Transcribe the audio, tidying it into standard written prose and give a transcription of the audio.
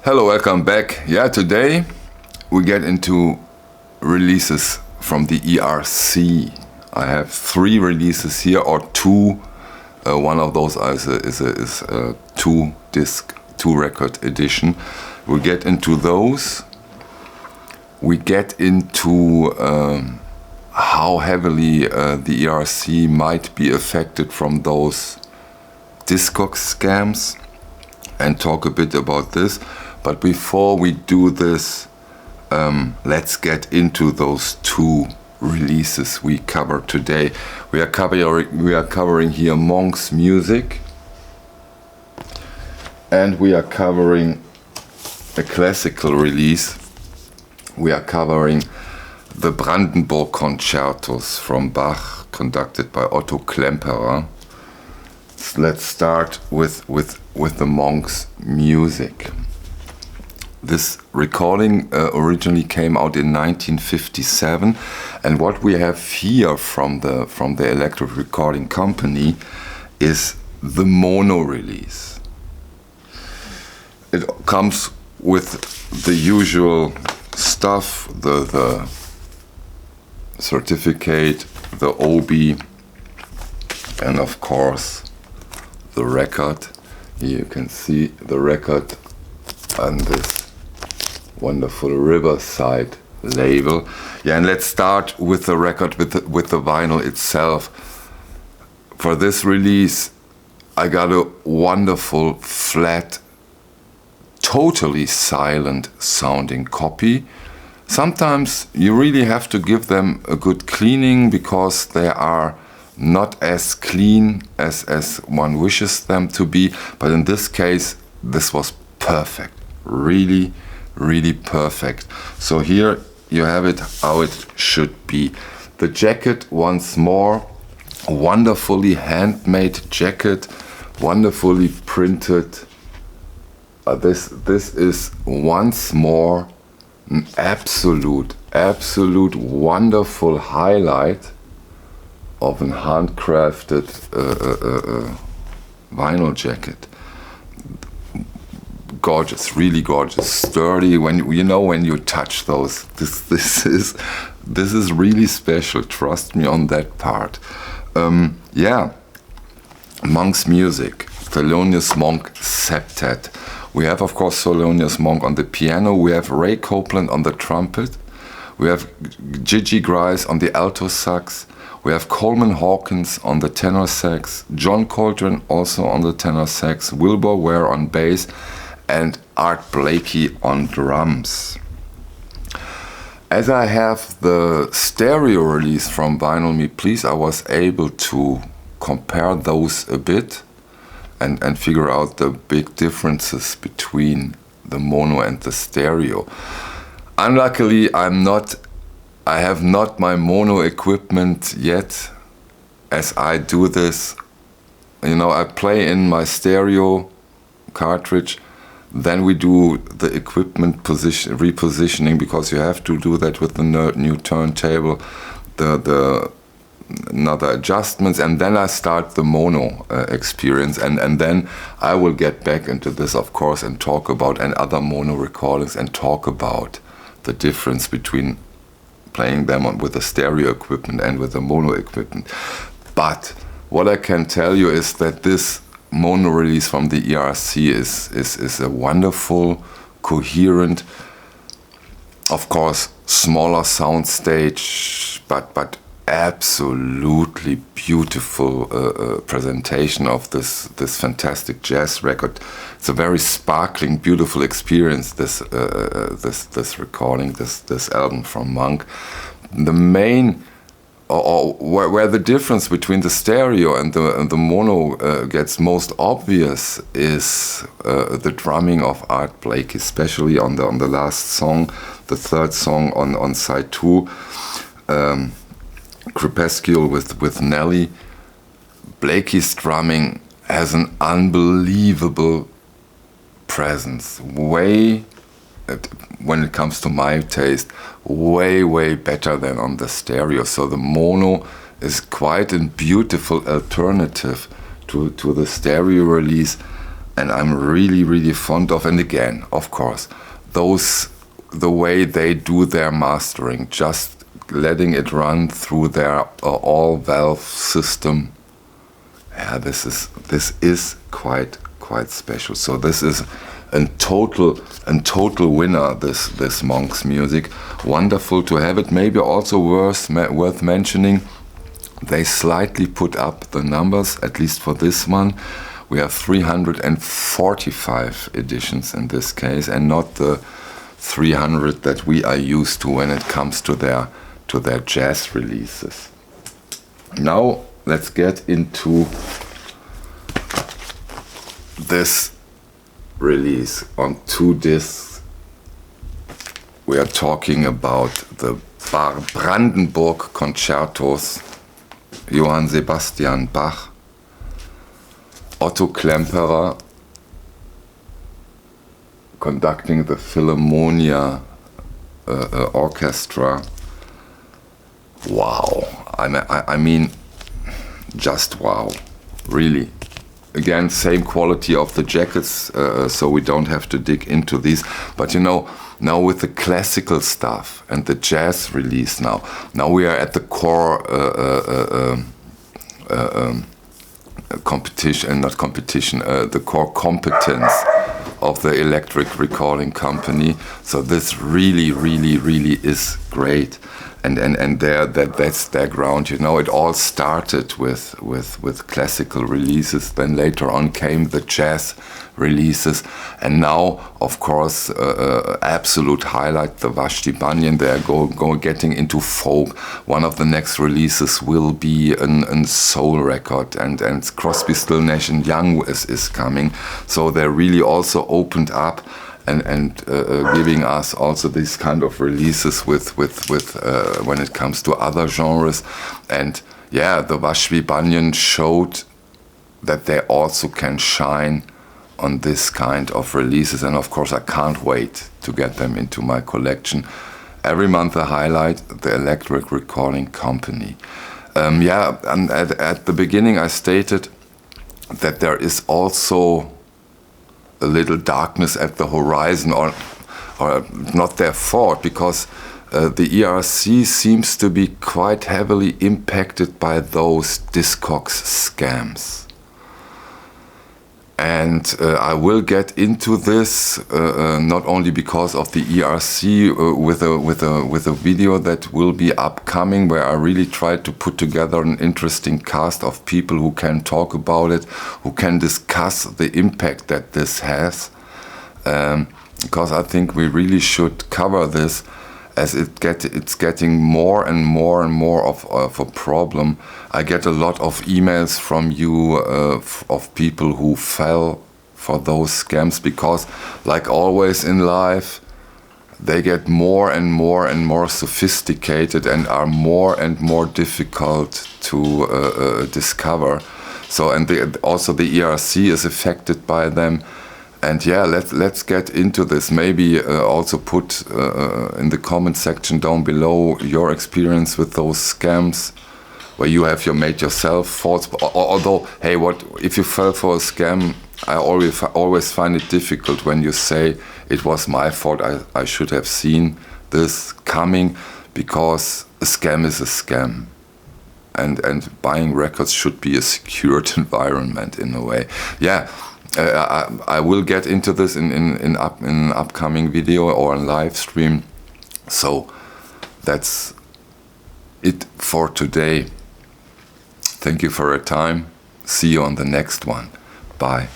Hello, welcome back. Yeah, today we get into releases from the ERC. I have 3 releases here, or 2. One of those is a 2-record edition. We get into those. We get into how heavily the ERC might be affected from those Discogs scams, and talk a bit about this. But before we do this, let's get into those 2 releases we cover today. We are covering here Monk's music, and we are covering a classical release. We are covering the Brandenburg Concertos from Bach, conducted by Otto Klemperer. So let's start with the Monk's music. This recording originally came out in 1957, and what we have here from the Electric Recording Company is the mono release. It comes with the usual stuff, the certificate, the OB, and of course the record. Here you can see the record on this wonderful Riverside label. Yeah, and let's start with the record, with the vinyl itself. For this release, I got a wonderful, flat, totally silent sounding copy. Sometimes you really have to give them a good cleaning because they are not as clean as one wishes them to be. But in this case, this was perfect. Really perfect. So here you have it how it should be. The jacket, once more, wonderfully handmade jacket, wonderfully printed. This is once more an absolute wonderful highlight of a handcrafted vinyl jacket. Gorgeous, really gorgeous, sturdy. When you touch those, this is really special. Trust me on that part. Yeah, Monk's music, Thelonious Monk septet. We have, of course, Thelonious Monk on the piano. We have Ray Copeland on the trumpet. We have Gigi Grice on the alto sax. We have Coleman Hawkins on the tenor sax. John Coltrane also on the tenor sax. Wilbur Ware on bass. And Art Blakey on drums. As I have the stereo release from Vinyl Me Please, I was able to compare those a bit and figure out the big differences between the mono and the stereo. Unluckily, I have not my mono equipment yet. As I do this, I play in my stereo cartridge. Then we do the equipment repositioning, because you have to do that with the new turntable, the another adjustments, and then I start the mono experience, and then I will get back into this, of course, and talk about other mono recordings and talk about the difference between playing them with the stereo equipment and with the mono equipment. But what I can tell you is that this mono release from the ERC is a wonderful, coherent, of course, smaller sound stage, but absolutely beautiful presentation of this fantastic jazz record. It's a very sparkling, beautiful experience. This recording, this album from Monk. The main where the difference between the stereo and the mono gets most obvious is the drumming of Art Blakey, especially on the last song, the third song on side 2, Crepuscule with Nelly. Blakey's drumming has an unbelievable presence, when it comes to my taste, way better than on the stereo. So the mono is quite a beautiful alternative to the stereo release. and I'm really, really fond of. And again, of course, the way they do their mastering, just letting it run through their all-valve system. Yeah, this is quite special. So this is a total winner. This Monk's music, wonderful to have it. Maybe also worth mentioning, they slightly put up the numbers, at least for this one. We have 345 editions in this case, and not the 300 that we are used to when it comes to their jazz releases. Now let's get into this release on 2 discs. We are talking about the Bach Brandenbrurg Concertos, Johann Sebastian Bach, Otto Klemperer conducting the Philharmonia Orchestra. Wow, I mean, just wow, really. Again, same quality of the jackets, so we don't have to dig into these. But you know, now with the classical stuff and the jazz release now we are at the core the core competence of the electric recording company. So this really is great, and that's their ground. You know, it all started with classical releases. Then later on came the jazz releases, and now, of course, absolute highlight, the Vashti Bunyan. They are getting into folk. One of the next releases will be a soul record, and Crosby, Still, Nash and Young is coming. So they really also opened up and giving us also these kind of releases with when it comes to other genres. And yeah, the Vashti Bunyan showed that they also can shine on this kind of releases, and of course I can't wait to get them into my collection. Every month I highlight the Electric Recording Company. Yeah, and at the beginning I stated that there is also a little darkness at the horizon, or not their fault, because the ERC seems to be quite heavily impacted by those Discogs scams. And I will get into this not only because of the ERC with a video that will be upcoming, where I really try to put together an interesting cast of people who can talk about it, who can discuss the impact that this has, because I think we really should cover this, as it's getting more and more of a problem. I get a lot of emails from you of people who fell for those scams, because, like always in life, they get more and more sophisticated and are more and more difficult to discover. So, and also the ERC is affected by them. And yeah, let's get into this. Maybe also put in the comment section down below your experience with those scams, where you have made yourself faults. Although, hey, what if you fell for a scam? I always find it difficult when you say it was my fault. I should have seen this coming, because a scam is a scam, and buying records should be a secured environment in a way. Yeah. I will get into this in an upcoming video or a live stream. So that's it for today. Thank you for your time. See you on the next one. Bye.